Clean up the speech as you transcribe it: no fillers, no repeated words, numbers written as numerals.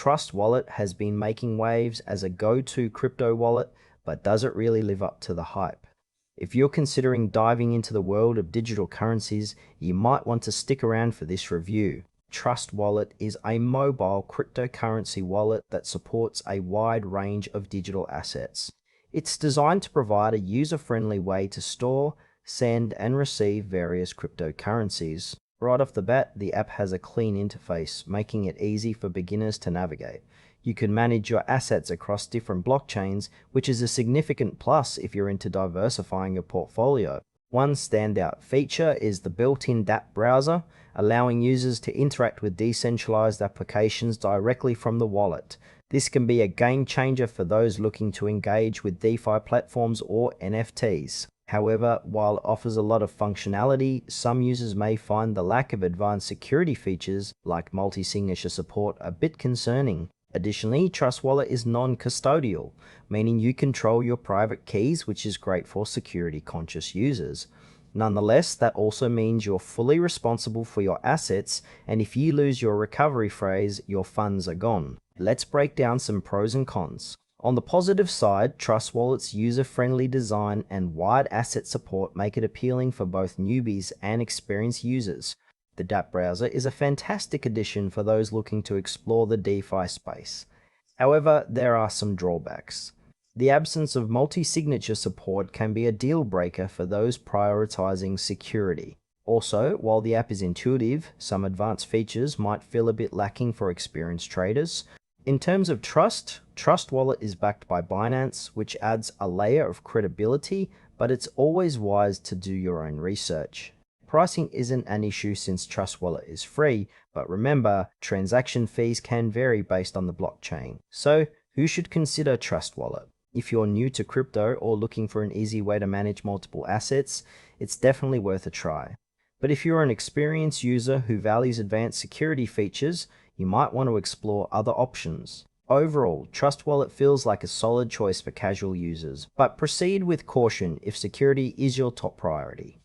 Trust Wallet has been making waves as a go-to crypto wallet, but does it really live up to the hype? If you're considering diving into the world of digital currencies, you might want to stick around for this review. Trust Wallet is a mobile cryptocurrency wallet that supports a wide range of digital assets. It's designed to provide a user-friendly way to store, send, and receive various cryptocurrencies. Right off the bat, the app has a clean interface, making it easy for beginners to navigate. You can manage your assets across different blockchains, which is a significant plus if you're into diversifying your portfolio. One standout feature is the built-in dApp browser, allowing users to interact with decentralized applications directly from the wallet. This can be a game changer for those looking to engage with DeFi platforms or NFTs. However, while it offers a lot of functionality, some users may find the lack of advanced security features like multi-signature support a bit concerning. Additionally, Trust Wallet is non-custodial, meaning you control your private keys, which is great for security-conscious users. Nonetheless, that also means you're fully responsible for your assets, and if you lose your recovery phrase, your funds are gone. Let's break down some pros and cons. On the positive side, Trust Wallet's user-friendly design and wide asset support make it appealing for both newbies and experienced users. The dApp browser is a fantastic addition for those looking to explore the DeFi space. However, there are some drawbacks. The absence of multi-signature support can be a deal breaker for those prioritizing security. Also, while the app is intuitive, some advanced features might feel a bit lacking for experienced traders. In terms of trust, Trust Wallet is backed by Binance, which adds a layer of credibility, but it's always wise to do your own research. Pricing isn't an issue since Trust Wallet is free, but remember, transaction fees can vary based on the blockchain. So, who should consider Trust Wallet? If you're new to crypto or looking for an easy way to manage multiple assets, it's definitely worth a try. But if you're an experienced user who values advanced security features, you might want to explore other options. Overall, Trust Wallet feels like a solid choice for casual users, but proceed with caution if security is your top priority.